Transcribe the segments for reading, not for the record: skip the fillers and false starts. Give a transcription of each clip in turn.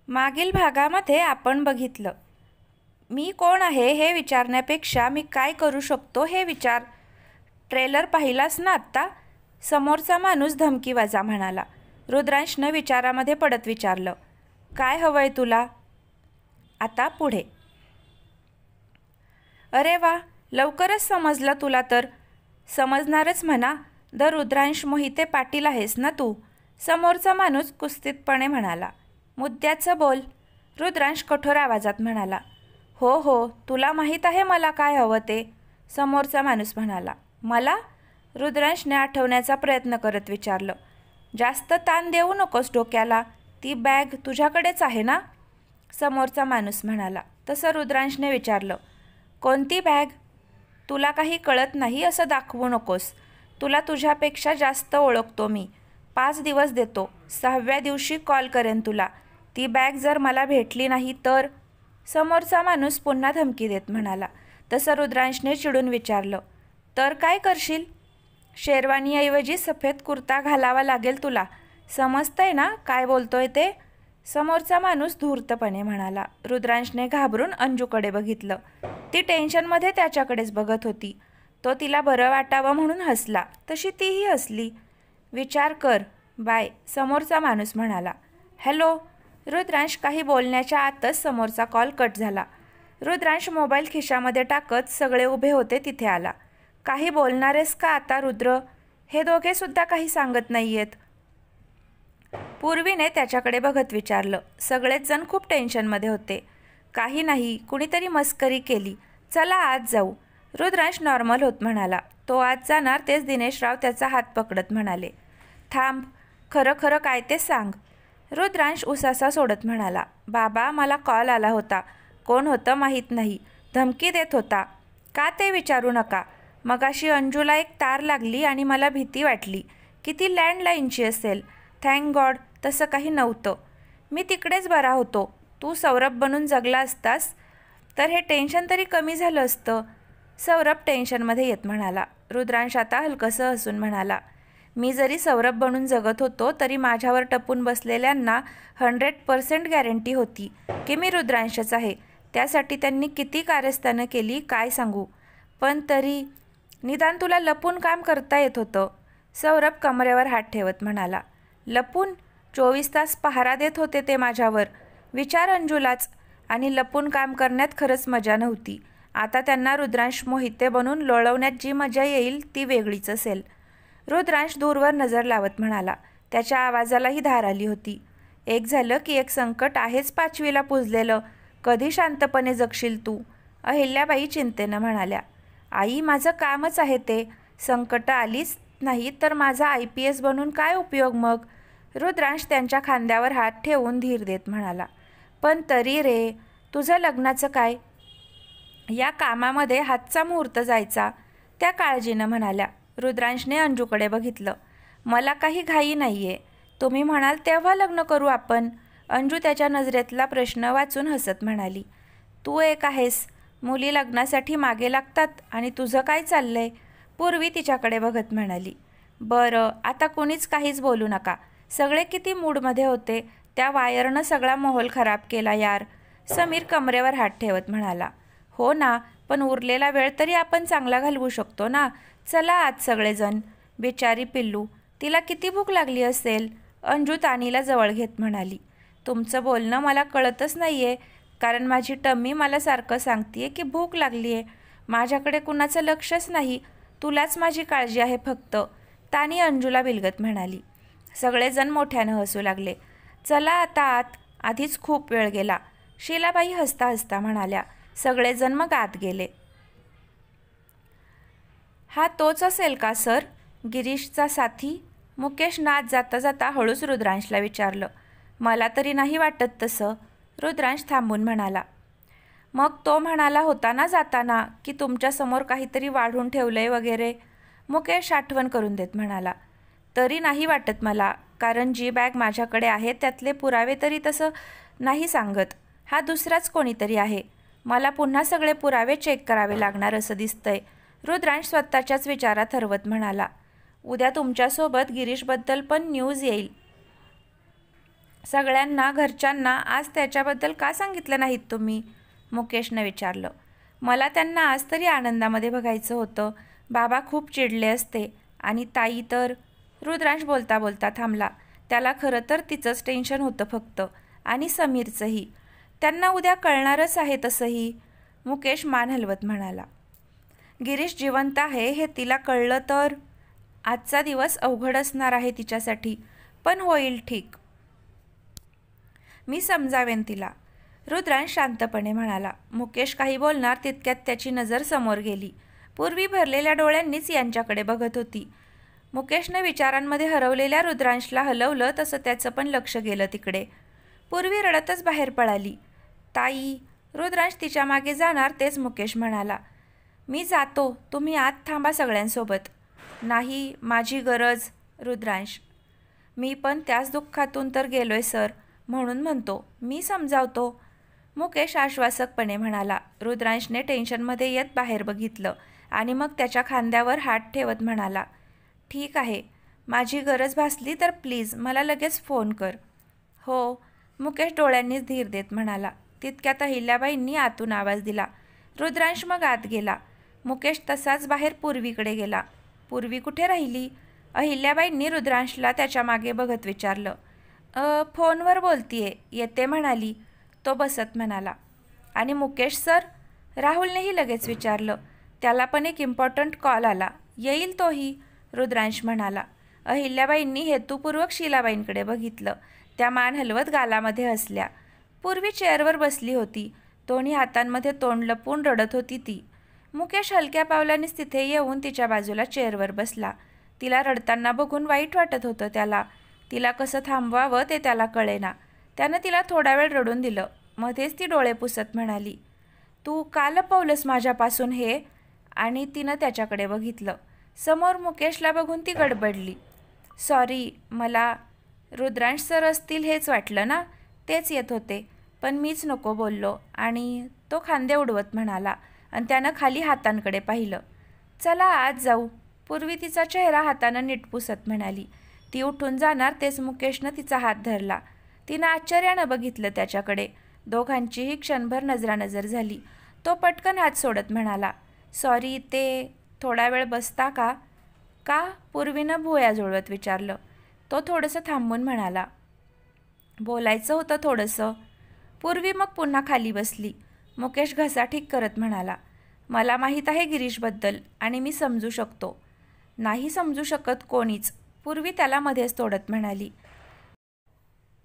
मागील भागामध्ये आपण बघितलं, मी कोण आहे हे विचारण्यापेक्षा मी काय करू शकतो हे विचार. ट्रेलर पाहिलास ना आत्ता? समोरचा माणूस धमकीवाजा म्हणाला. रुद्रांशनं विचारामध्ये पडत विचारलं, काय हवंय तुला? आता पुढे. अरे वा, लवकरच समजलं तुला तर. समजणारच म्हणा. द रुद्रांश मोहिते पाटील आहेस ना तू? समोरचा माणूस कुस्तीतपणे म्हणाला. मुद्द्याचं बोल, रुद्रांश कठोर आवाजात म्हणाला. हो हो, तुला माहीत आहे मला काय हवं ते, समोरचा माणूस म्हणाला. मला? रुद्रांशने आठवण्याचा प्रयत्न करत विचारलं. जास्त ताण देऊ नकोस डोक्याला. ती बॅग तुझ्याकडेच आहे ना? समोरचा माणूस म्हणाला. तसं रुद्रांशने विचारलं. कोणती बॅग? तुला काही कळत नाही असं दाखवू नकोस. तुला तुझ्यापेक्षा जास्त ओळखतो मी. 5 दिवस देतो. 6व्या दिवशी कॉल करेन तुला. ती बॅग जर मला भेटली नाही तर? समोरचा माणूस पुन्हा धमकी देत म्हणाला. तसं रुद्रांशने चिडून विचारलं. तर काय करशील? शेरवानीऐवजी सफेद कुर्ता घालावा लागेल तुला. समजतंय ना काय बोलतोय ते? समोरचा माणूस धूर्तपणे म्हणाला. रुद्रांशने घाबरून अंजूकडे बघितलं. ती टेन्शनमध्ये त्याच्याकडेच बघत होती. तो तिला बरं वाटावं म्हणून हसला. तशी तीही हसली. विचार कर. बाय, समोरचा माणूस म्हणाला. हॅलो. रुद्रांश काही बोलण्याच्या आतच समोरचा कॉल कट झाला. रुद्रांश मोबाईल खिशामध्ये टाकत सगळे उभे होते तिथे आला. काही बोलणारेस का आता रुद्र? हे दोघे सुद्धा काही सांगत नाहीयेत. पूर्वीने त्याच्याकडे बघत विचारलं. सगळेच जण खूप टेन्शनमध्ये होते. काही नाही, कुणीतरी मस्करी केली. चला आत जाऊ. रुद्रांश नॉर्मल होत म्हणाला. तो आत जाणार तेच दिनेशराव त्याचा हात पकडत म्हणाले. थांब, खरं खरं काय ते सांग. रुद्रांश उसासा सोडत म्हणाला. बाबा, मला कॉल आला होता. कोण होतं माहीत नाही. धमकी देत होता. का ते विचारू नका. मगाशी अंजूला एक तार लागली आणि मला भीती वाटली की ती लँडलाईनची असेल. थँक गॉड तसं काही नव्हतं. मी तिकडेच बरा होतो. तू सौरभ बनून जगला असतास तर हे टेन्शन तरी कमी झालं असतं. सौरभ टेन्शनमध्ये येत म्हणाला. रुद्रांश आता हलकंसं हसून म्हणाला. मी जरी सौरभ बनून जगत होतो तरी माझ्यावर टपून बसलेल्यांना 100% गॅरंटी होती की मी रुद्रांशच आहे. त्यासाठी त्यांनी किती कारस्थानं केली काय सांगू. पण तरी निदान तुला लपून काम करता येत होतं. सौरभ कमरेवर हात ठेवत म्हणाला. लपून? 24 तास पहारा देत होते ते माझ्यावर. विचार अंजूलाच. आणि लपून काम करण्यात खरंच मजा नव्हती. आता त्यांना रुद्रांश मोहिते बनून लोळवण्यात जी मजा येईल ती वेगळीच असेल. रुद्रांश दूरवर नजर लावत म्हणाला. त्याच्या आवाजालाही धार आली होती. एक झालं की एक संकट आहेच 5वीला पुजलेलं. कधी शांतपणे जगशील तू? अहिल्याबाई चिंतेनं म्हणाल्या. आई, माझं कामच आहे ते. संकटं आलीच नाही तर माझा IPS बनून काय उपयोग मग? रुद्रांश त्यांच्या खांद्यावर हात ठेवून धीर देत म्हणाला. पण तरी रे, तुझं लग्नाचं काय? या कामामध्ये हातचा मुहूर्त जायचा, त्या काळजीनं म्हणाल्या. रुद्रांशने अंजूकडे बघितलं. मला काही घाई नाहीये. तुम्ही म्हणाल तेव्हा लग्न करू आपण. अंजू त्याच्या नजरेतला प्रश्न वाचून हसत म्हणाली. तू एक आहेस. मुली लग्नासाठी मागे लागतात आणि तुझं काय चाललंय? पूर्वी तिच्याकडे बघत म्हणाली. बरं, आता कुणीच काहीच बोलू नका. सगळे किती मूडमध्ये होते. त्या वायरनं सगळा माहोल खराब केला यार. समीर कमरेवर हात ठेवत म्हणाला. हो ना, पण उरलेला वेळ तरी आपण चांगला घालवू शकतो ना. चला आज सगळेजण. बिचारी पिल्लू, तिला किती भूक लागली असेल. अंजू तानीला जवळ घेत म्हणाली. तुमचं बोलणं मला कळतच नाही आहे, कारण माझी टम्मी मला सारखं सांगते की भूक लागली आहे. माझ्याकडे कुणाचं लक्षच नाही. तुलाच माझी काळजी आहे फक्त, तानी अंजूला बिलगत म्हणाली. सगळेजण मोठ्यानं हसू लागले. चला आता आत, आधीच खूप वेळ गेला. शीलाबाई हसता हसता म्हणाल्या. सगळेजण मग आत गेले. हा तोच असेल का सर, गिरीशचा साथी? मुकेश नात जाता जाता हळूच रुद्रांशला विचारलं. मला तरी नाही वाटत तसं, रुद्रांश थांबून म्हणाला. मग तो म्हणाला होता ना जाताना की तुमच्यासमोर काहीतरी वाढून ठेवलंय वगैरे, मुकेश आठवण करून देत म्हणाला. तरी नाही वाटत मला, कारण जी बॅग माझ्याकडे आहे त्यातले पुरावे तरी तसं नाही सांगत. हा दुसराच कोणीतरी आहे. मला पुन्हा सगळे पुरावे चेक करावे लागणार असं दिसतंय, रुद्रांश स्वतःच्याच विचारात हरवत म्हणाला. उद्या तुमच्यासोबत गिरीशबद्दल पण न्यूज येईल. सगळ्यांना घरच्यांना आज त्याच्याबद्दल का सांगितलं नाहीत तुम्ही? मुकेशनं विचारलं. मला त्यांना आज तरी आनंदामध्ये बघायचं होतं. बाबा खूप चिडले असते आणि ताई तर. रुद्रांश बोलता बोलता थांबला. त्याला खरं तर तिचंच टेन्शन होतं फक्त, आणि समीरचंही. त्यांना उद्या कळणारच आहे तसंही. मुकेश मान हलवत म्हणाला. गिरीश जिवंत आहे हे तिला कळलं तर. आजचा दिवस अवघड असणार आहे तिच्यासाठी, पण होईल ठीक. मी समजावेन तिला. रुद्रांश शांतपणे म्हणाला. मुकेश काही बोलणार तितक्यात त्याची नजर समोर गेली. पूर्वी भरलेल्या डोळ्यांनीच यांच्याकडे बघत होती. मुकेशने विचारांमध्ये हरवलेल्या रुद्रांशला हलवलं तसं त्याचं पण लक्ष गेलं तिकडे. पूर्वी रडतच बाहेर पळाली. ताई. रुद्रांश तिच्या मागे जाणार तेच मुकेश म्हणाला. मी जातो, तुम्ही आत थांबा सगळ्यांसोबत. नाही, माझी गरज. रुद्रांश. मी पण त्याच दुःखातून तर गेलोय सर, म्हणून म्हणतो. मी समजावतो. मुकेश आश्वासकपणे म्हणाला. रुद्रांशने टेन्शनमध्ये येत बाहेर बघितलं आणि मग त्याच्या खांद्यावर हात ठेवत म्हणाला. ठीक आहे, माझी गरज भासली तर प्लीज मला लगेच फोन कर. हो. मुकेश डोळ्यांनीच धीर देत म्हणाला. तितक्यात अहिल्याबाईंनी आतून आवाज दिला. रुद्रांश मग आत गेला. मुकेश तसाच बाहेर पूर्वीकडे गेला. पूर्वी कुठे राहिली? अहिल्याबाईंनी रुद्रांशला त्याच्या मागे बघत विचारलं. फोनवर बोलतीये, येते म्हणाली. तो बसत म्हणाला. आणि मुकेश सर? राहुलनेही लगेच विचारलं. त्याला पण एक इम्पॉर्टंट कॉल आला, येईल तोही. रुद्रांश म्हणाला. अहिल्याबाईंनी हेतुपूर्वक शीलाबाईंकडे बघितलं. त्या मान हलवत गालामध्ये हसल्या. पूर्वी चेअरवर बसली होती. दोन्ही हातांमध्ये तोंड लपवून रडत होती ती. मुकेश हलक्या पावलांनीच तिथे येऊन तिच्या बाजूला चेअरवर बसला. तिला रडताना बघून वाईट वाटत होतं त्याला. तिला कसं थांबवावं ते त्याला कळेना. त्यानं तिला थोडा वेळ रडून दिलं. मध्येच ती डोळे पुसत म्हणाली. तू का लपवलंस माझ्यापासून हे? आणि तिनं त्याच्याकडे बघितलं. समोर मुकेशला बघून ती गडबडली. सॉरी, मला. रुद्रांश सर असतील हेच वाटलं ना? तेच येत होते, पण मीच नको बोललो. आणि तो खांदे उडवत म्हणाला आणि त्यानं खाली हातांकडे पाहिलं. चला आत जाऊ. पूर्वी तिचा चेहरा हातानं नीट पुसत म्हणाली. ती उठून जाणार तेच मुकेशनं तिचा हात धरला. तिनं आश्चर्यानं बघितलं त्याच्याकडे. दोघांचीही क्षणभर नजरानजर झाली. तो पटकन हात सोडत म्हणाला. सॉरी, ते थोडा वेळ बसता का? का? पूर्वीनं भुवया जुळवत विचारलं. तो थोडंसं थांबून म्हणाला. बोलायचं होतं थोडंसं. पूर्वी मग पुन्हा खाली बसली. मुकेश घसा ठीक करत म्हणाला. मला माहीत आहे गिरीशबद्दल आणि मी समजू शकतो. नाही समजू शकत कोणीच, पूर्वी त्याला मध्येच तोडत म्हणाली.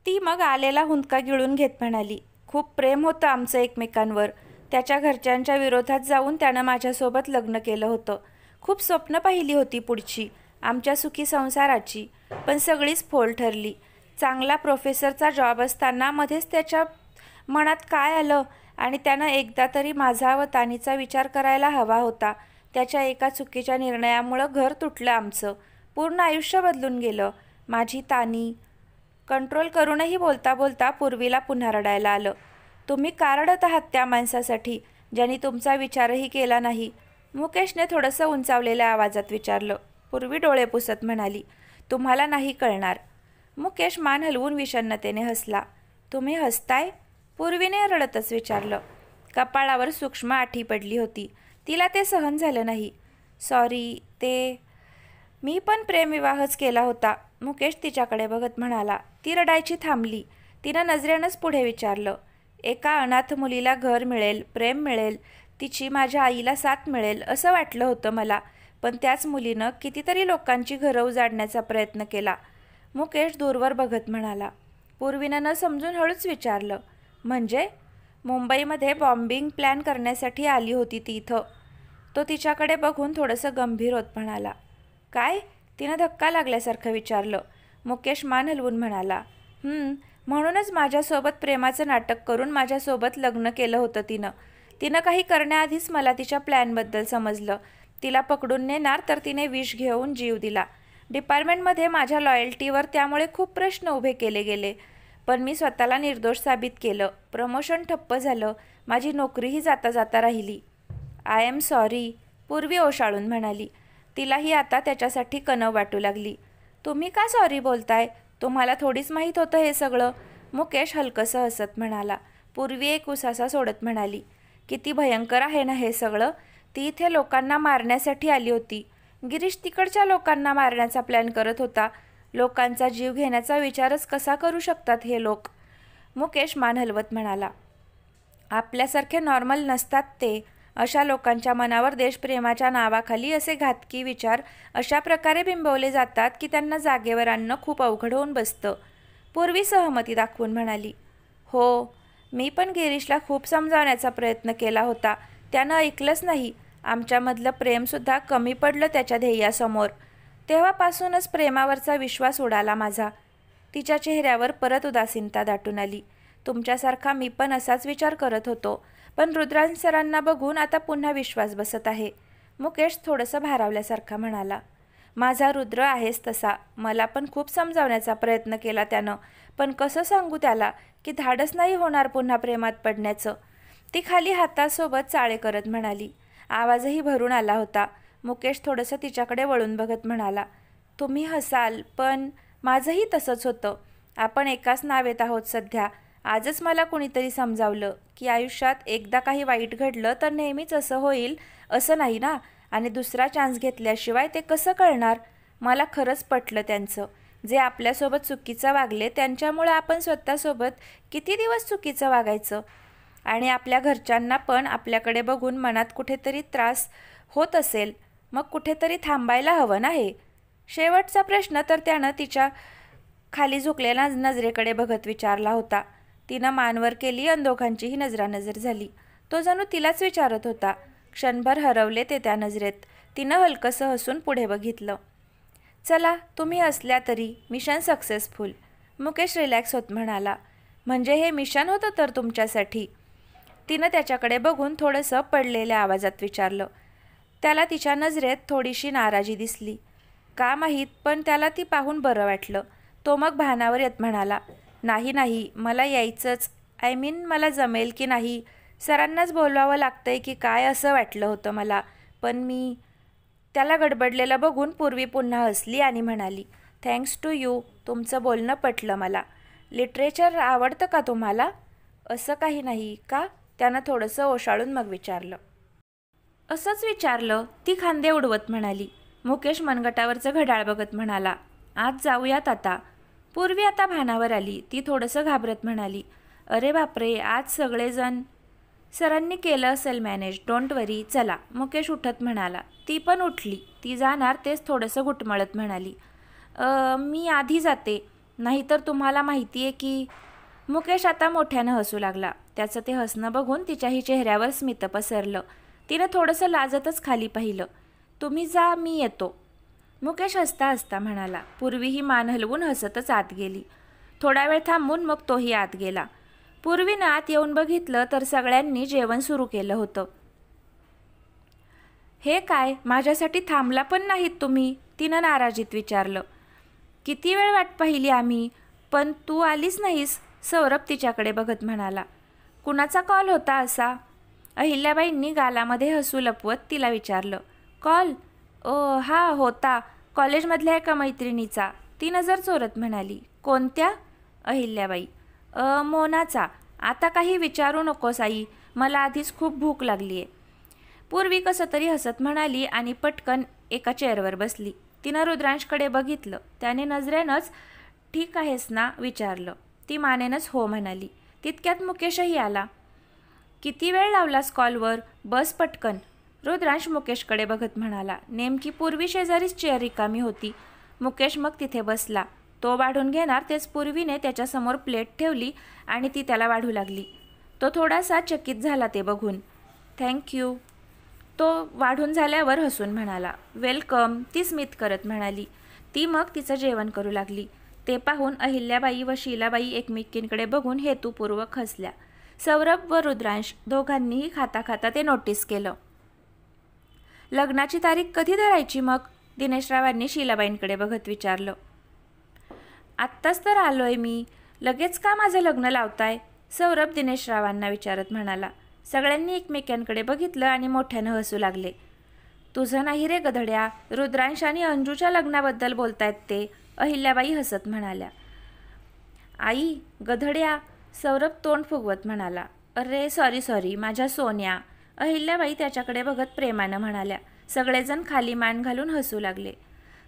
ती मग आलेला हुंदका गिळून घेत म्हणाली. खूप प्रेम होतं आमचं एकमेकांवर. त्याच्या घरच्यांच्या विरोधात जाऊन त्यानं माझ्यासोबत लग्न केलं होतं. खूप स्वप्न पाहिली होती पुढची, आमच्या सुखी संसाराची, पण सगळीच फोल ठरली. चांगला प्रोफेसरचा जॉब असताना मध्येच त्याच्या मनात काय आलं आणि त्यानं एकदा तरी माझा व तानीचा विचार करायला हवा होता. त्याच्या एका चुकीच्या निर्णयामुळं घर तुटलं आमचं. पूर्ण आयुष्य बदलून गेलं. माझी तानी. कंट्रोल करूनही बोलता बोलता पूर्वीला पुन्हा रडायला आलं. तुम्ही का रडत आहात त्या माणसासाठी ज्यांनी तुमचा विचारही केला नाही? मुकेशने थोडंसं उंचावलेल्या आवाजात विचारलं. पूर्वी डोळे पुसत म्हणाली. तुम्हाला नाही कळणार. मुकेश मान हलवून विषण्णतेने हसला. तुम्ही हसताय? पूर्वीने रडतच विचारलं. कपाळावर सूक्ष्म आठी पडली होती. तिला ते सहन झालं नाही. सॉरी, ते मी पण प्रेमविवाहच केला होता. मुकेश तिच्याकडे बघत म्हणाला. ती रडायची थांबली. तिनं नजरेनंच पुढे विचारलं. एका अनाथ मुलीला घर मिळेल, प्रेम मिळेल, तिची माझ्या आईला साथ मिळेल असं वाटलं होतं मला, पण त्याच मुलीनं कितीतरी लोकांची घरं उजाडण्याचा प्रयत्न केला. मुकेश दूरवर बघत म्हणाला. पूर्वीनं न समजून हळूच विचारलं. म्हणजे? मुंबईमध्ये बॉम्बिंग प्लॅन करण्यासाठी आली होती ती इथं. तो तिच्याकडे बघून थोडंसं गंभीर होत म्हणाला. काय? तिनं धक्का लागल्यासारखं विचारलं. मुकेश मान हलवून म्हणाला. म्हणूनच माझ्यासोबत प्रेमाचं नाटक करून माझ्यासोबत लग्न केलं होतं तिनं. तिनं काही करण्याआधीच मला तिच्या प्लॅनबद्दल समजलं. तिला पकडून नेणार तर तिने विष घेऊन जीव दिला. डिपार्टमेंटमध्ये माझ्या लॉयल्टीवर त्यामुळे खूप प्रश्न उभे केले गेले, पण मी स्वतःला निर्दोष साबित केलं. प्रमोशन ठप्प झालं. माझी नोकरीही जाता जाता राहिली. आय एम सॉरी, पूर्वी ओशाळून म्हणाली. तिलाही आता त्याच्यासाठी कणव वाटू लागली. तुम्ही का सॉरी बोलताय? तुम्हाला थोडीच माहीत होतं हे सगळं. मुकेश हलकंसं हसत म्हणाला. पूर्वी एक उसासा सोडत म्हणाली, किती भयंकर आहे ना हे सगळं. ती इथे लोकांना मारण्यासाठी आली होती. गिरीश तिकडच्या लोकांना मारण्याचा प्लॅन करत होता. लोकांचा जीव घेण्याचा विचारच कसा करू शकतात हे लोक. मुकेश मान हलवत म्हणाला, आपल्यासारखे नॉर्मल नसतात ते. अशा लोकांच्या मनावर देशप्रेमाच्या नावाखाली असे घातकी विचार अशा प्रकारे बिंबवले जातात की त्यांना जागेवर आणणं खूप अवघड होऊन बसतं. पूर्वी सहमती दाखवून म्हणाली, हो, मी पण गिरीशला खूप समजावण्याचा प्रयत्न केला होता. त्यानं ऐकलंच नाही. आमच्यामधलं प्रेमसुद्धा कमी पडलं त्याच्या ध्येयासमोर. तेव्हापासूनच प्रेमावरचा विश्वास उडाला माझा. तिच्या चेहऱ्यावर परत उदासीनता दाटून आली. तुमच्यासारखा मी पण असाच विचार करत होतो, पण रुद्रांश सरांना बघून आता पुन्हा विश्वास बसत आहे. मुकेश थोडंसं भारावल्यासारखा म्हणाला, माझा रुद्र आहेच तसा. मला पण खूप समजावण्याचा प्रयत्न केला त्यानं, पण कसं सांगू त्याला की धाडस नाही होणार पुन्हा प्रेमात पडण्याचं. ती खाली हातासोबत चाळे करत म्हणाली. आवाजही भरून आला होता. मुकेश थोडंसं तिच्याकडे वळून बघत म्हणाला, तुम्ही हसाल, पण माझंही तसंच होतं. आपण एकाच नावेत आहोत सध्या. आजच मला कुणीतरी समजावलं की आयुष्यात एकदा काही वाईट घडलं तर नेहमीच असं होईल असं नाही ना, आणि दुसरा चान्स घेतल्याशिवाय ते कसं कळणार. मला खरंच पटलं त्यांचं. जे आपल्यासोबत चुकीचं वागले त्यांच्यामुळे आपण स्वतःसोबत किती दिवस चुकीचं वागायचं. आणि आपल्या घरच्यांना पण आपल्याकडे बघून मनात कुठेतरी त्रास होत असेल, मग कुठेतरी थांबायला हवं ना हे. शेवटचा प्रश्न तर त्यानं तिच्या खाली झुकलेल्या नजरेकडे बघत विचारला होता. तिनं मानवर केली आणि दोघांचीही नजरानजर झाली. तो जणू तिलाच विचारत होता. क्षणभर हरवले ते त्या नजरेत. तिनं हलकंसं हसून पुढे बघितलं. चला, तुम्ही असल्या तरी मिशन सक्सेसफुल. मुकेश रिलॅक्स होत म्हणाला. म्हणजे हे मिशन होतं तर तुमच्यासाठी? तिनं त्याच्याकडे बघून थोडंसं पडलेल्या आवाजात विचारलं. त्याला तिच्या नजरेत थोडीशी नाराजी दिसली. का माहीत, पण त्याला ती पाहून बरं वाटलं. तो मग भानावर येत म्हणाला, नाही, मला यायचंच. मला जमेल की नाही. सरांनाच बोलवावं लागतंय की काय असं वाटलं होतं मला. पण मी त्याला गडबडलेलं बघून पूर्वी पुन्हा हसली आणि म्हणाली, थँक्स टू यू. तुमचं बोलणं पटलं मला. लिटरेचर आवडतं का तुम्हाला? असं काही नाही का? त्यानं थोडंसं ओशाळून मग विचारलं. असंच विचारलं, ती खांदे उडवत म्हणाली. मुकेश मनगटावरचं घड्याळ बघत म्हणाला, आज जाऊयात आता. पूर्वी आता भानावर आली. ती थोडंसं घाबरत म्हणाली, अरे बापरे, आज सगळेजण. सरांनी केलं असेल मॅनेज, डोंट वरी. चला, मुकेश उठत म्हणाला. ती पण उठली. ती जाणार तेच थोडंसं घुटमळत म्हणाली, मी आधी जाते. नाहीतर तुम्हाला माहिती आहे की. मुकेश आता मोठ्यानं हसू लागला. त्याचं ते हसणं बघून तिच्याही चेहऱ्यावर स्मित पसरलं. तिनं थोडंसं लाजतच खाली पाहिलं. तुम्ही जा, मी येतो. मुकेश हसता हसता म्हणाला. पूर्वीही मान हलवून हसतच आत गेली. थोडा वेळ थांबून मग तोही आत गेला. पूर्वीनं आत येऊन बघितलं तर सगळ्यांनी जेवण सुरू केलं होतं. हे काय, माझ्यासाठी थांबला पण नाहीत तुम्ही? तिनं नाराजीत विचारलं. किती वेळ वाट पाहिली आम्ही, पण तू आलीच नाहीस. सौरभ तिच्याकडे बघत म्हणाला. कुणाचा कॉल होता असा? अहिल्याबाईंनी गालामध्ये हसू लपवत तिला विचारलं. कॉल? हा होता, कॉलेजमधल्या एका मैत्रिणीचा. ती नजर चोरत म्हणाली. कोणत्या? अहिल्याबाई. मोनाचा. आता काही विचारू नकोस आई, मला आधीच खूप भूक लागली आहे. पूर्वी कसं तरी हसत म्हणाली आणि पटकन एका चेअरवर बसली. तिनं रुद्रांशकडे बघितलं. त्याने नजरेनंच ठीक आहेस ना विचारलं. ती मानेनंच हो म्हणाली. तितक्यात मुकेशही आला. किती वेळ लावलास कॉलवर? बस पटकन. रुद्रांश मुकेशकडे बघत म्हणाला. नेमकी पूर्वी शेजारीच चेअर रिकामी होती. मुकेश मग तिथे बसला. तो वाढून घेणार तेच पूर्वीने त्याच्यासमोर प्लेट ठेवली आणि ती त्याला वाढू लागली. तो थोडासा चकित झाला ते बघून. थँक्यू. तो वाढून झाल्यावर हसून म्हणाला. वेलकम, ती स्मित करत म्हणाली. ती मग तिचं जेवण करू लागली. ते पाहून अहिल्याबाई व शीलाबाई एकमेकींकडे बघून हेतुपूर्वक हसल्या. सौरभ व रुद्रांश दोघांनीही खाता खाता ते नोटीस केलं. लग्नाची तारीख कधी धरायची मग? दिनेशरावांनी शीलाबाईंकडे बघत विचारलं. आत्ताच तर आलोय मी, लगेच का माझं लग्न लावताय? सौरभ दिनेशरावांना विचारत म्हणाला. सगळ्यांनी एकमेकांकडे बघितलं आणि मोठ्यानं हसू लागले. तुझं नाही रे गधड्या, रुद्रांश आणि अंजूच्या लग्नाबद्दल बोलतायत ते. अहिल्याबाई हसत म्हणाल्या. आई गधड्या, सौरभ तोंड फुगवत म्हणाला. अरे सॉरी माझ्या सोन्या, अहिल्याबाई त्याच्याकडे बघत प्रेमानं म्हणाल्या. सगळेजण खाली मान घालून हसू लागले.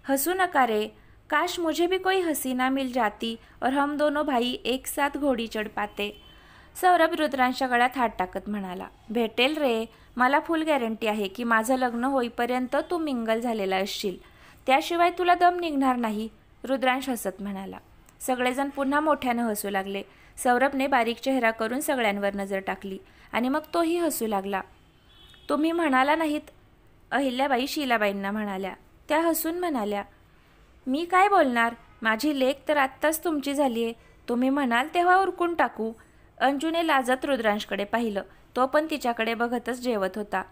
हसू नका रे, काश मुझे भी कोई हसीना मिल जाती और हम दोनों भाई एक साथ घोडी चढ पाते. सौरभ रुद्रांच्या गळ्यात हात टाकत म्हणाला. भेटेल रे, मला फुल गॅरंटी आहे की माझं लग्न होईपर्यंत तू मिंगल झालेला असशील, त्याशिवाय तुला दम निघणार नाही, रुद्रांश हसत म्हणाला. सगळेजण पुन्हा मोठ्यानं हसू लागले. सौरभने बारीक चेहरा करून सगळ्यांवर नजर टाकली आणि मग तोही हसू लागला. तुम्ही म्हणाला नाहीत, अहिल्याबाई शीलाबाईंना म्हणाल्या. त्या हसून म्हणाल्या, मी काय बोलणार, माझी लेक तर आत्ताच तुमची झाली आहे, तुम्ही म्हणाल तेव्हा उरकून टाकू. अंजूने लाजत रुद्रांशकडे पाहिलं. तो पण तिच्याकडे बघतच जेवत होता.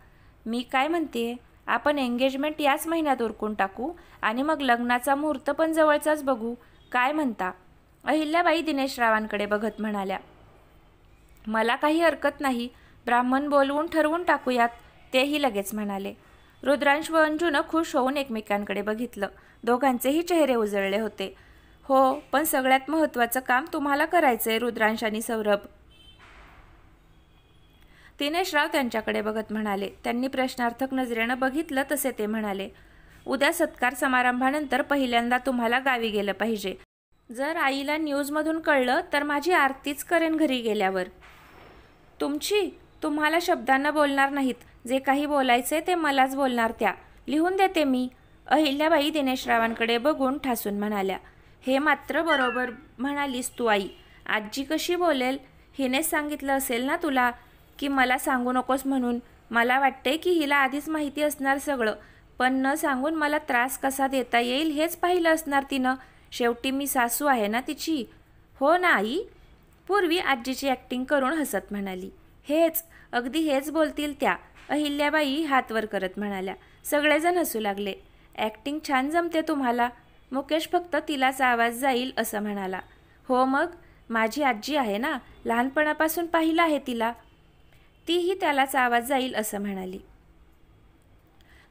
मी काय म्हणते, आपण एंगेजमेंट याच महिन्यात उरकून टाकू आणि मग लग्नाचा मुहूर्त पण जवळचाच बघू, काय म्हणता. अहिल्याबाई दिनेशरावांकडे बघत म्हणाल्या. मला काही हरकत नाही, ब्राह्मण बोलवून ठरवून टाकूयात, तेही लगेच म्हणाले. रुद्रांश व अंजूनं खुश होऊन एकमेकांकडे बघितलं. दोघांचेही चेहरे उजळले होते. हो, पण सगळ्यात महत्त्वाचं काम तुम्हाला करायचंय रुद्रांश आणि सौरभ, दिनेशराव त्यांच्याकडे बघत म्हणाले. त्यांनी प्रश्नार्थक नजरेनं बघितलं तसे ते म्हणाले. उद्या सत्कार समारंभानंतर पहिल्यांदा तुम्हाला गावी गेलं पाहिजे. जर आईला न्यूजमधून कळलं तर माझी आरतीच करेन घरी गेल्यावर. तुम्हाला शब्दांना बोलणार नाहीत, जे काही बोलायचे ते मलाच बोलणार, त्या लिहून देते मी, अहिल्याबाई दिनेशरावांकडे बघून ठासून म्हणाल्या. हे मात्र बरोबर म्हणालीस तू आई, आजी कशी बोलेल, हिनेच सांगितलं असेल ना तुला की मला सांगू नकोस म्हणून. मला वाटते की हिला आधीच माहिती असणार सगळं, पण न सांगून मला त्रास कसा देता येईल हेच पाहिलं असणार तिनं. शेवटी मी सासू आहे ना तिची. हो ना आई, पूर्वी आजीची ॲक्टिंग करून हसत म्हणाली. हेच, अगदी हेच बोलतील त्या, अहिल्याबाई हात वर करत म्हणाल्या. सगळेजण हसू लागले. ॲक्टिंग छान जमते तुम्हाला. मुकेश फक्त तिलाच आवाज जाईल असं म्हणाला. हो मग, माझी आजी आहे ना, लहानपणापासून पाहिलं आहे तिला, तीही त्यालाच आवाज जाईल असं म्हणाली.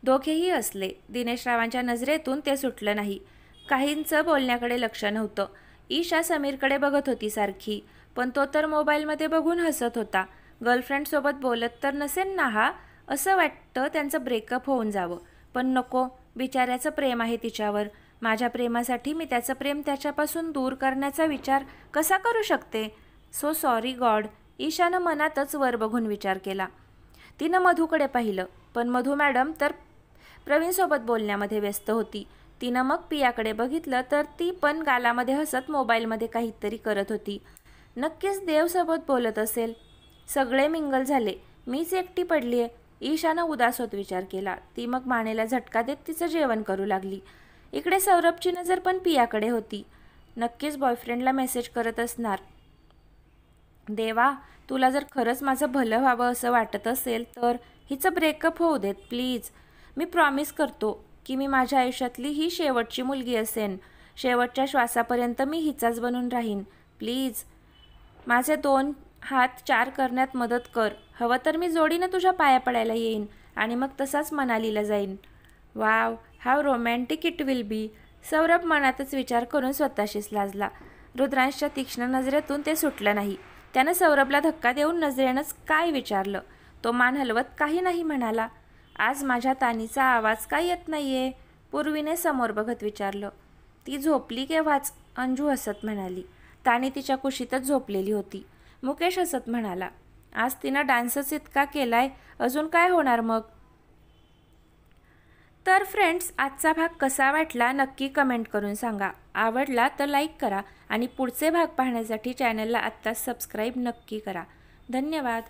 दोघेही हसले. दिनेशरावांच्या नजरेतून ते सुटलं नाही. काहींचं बोलण्याकडे लक्ष नव्हतं. ईशा समीरकडे बघत होती सारखी, पण तो तर मोबाईलमध्ये बघून हसत होता. गर्लफ्रेंडसोबत बोलत तर नसेल ना हा, असं वाटतं त्यांचं ब्रेकअप होऊन जावं, पण नको, बिचाऱ्याचं प्रेम आहे तिच्यावर. माझ्या प्रेमासाठी मी त्याचं प्रेम त्याच्यापासून दूर करण्याचा विचार कसा करू शकते. So sorry God. ईशानं मनातच वर बघून विचार केला. तिनं मधूकडे पाहिलं, पण मधू मॅडम तर प्रवीणसोबत बोलण्यामध्ये व्यस्त होती. तिनं मग पियाकडे बघितलं तर ती पण गालामध्ये हसत मोबाईलमध्ये काहीतरी करत होती. नक्कीच देवसोबत बोलत असेल. सगळे मिंगल झाले, मीच एकटी पडली आहे. ईशानं उदास होत विचार केला. ती मग मानेला झटका देत तिचं जेवण करू लागली. इकडे सौरभची नजर पण पियाकडे होती. नक्कीच बॉयफ्रेंडला मेसेज करत असणार. देवा, तुला जर खरंच माझं भलं व्हावं असं वाटत असेल तर हिचं ब्रेकअप होऊ देत प्लीज. मी प्रॉमिस करतो की मी माझ्या आयुष्यातली ही शेवटची मुलगी असेन. शेवटच्या श्वासापर्यंत मी हिचाच बनून राहीन. प्लीज माझे 2 हात 4 करण्यात मदत कर. हवं तर मी जोडीनं तुझ्या पाया पडायला येईन आणि मग तसाच मनालीला जाईन. Wow, how romantic it will be. Saurabh मनातच विचार करून स्वतःशीच लाजला. रुद्रांशच्या तीक्ष्ण नजरेतून ते सुटलं नाही. त्यानं सौरभला धक्का देऊन नजरेनंच काय विचारलं. तो मान हलवत काही नाही म्हणाला. आज माझ्या तानीचा आवाज काय येत नाहीये, पूर्वीने समोर बघत विचारलं. ती झोपली केव्हाच, अंजू हसत म्हणाली. तानी तिच्या कुशीतच झोपलेली होती. मुकेश हसत म्हणाला. आज तिनं डान्सच इतका केलाय, अजून काय होणार मग. तर फ्रेंड्स, आजचा भाग कसा वाटला नक्की कमेंट करून सांगा. आवडला तर लाईक करा आणि पुढचे भाग पाहण्यासाठी चॅनलला आत्ताच सबस्क्राईब नक्की करा. धन्यवाद.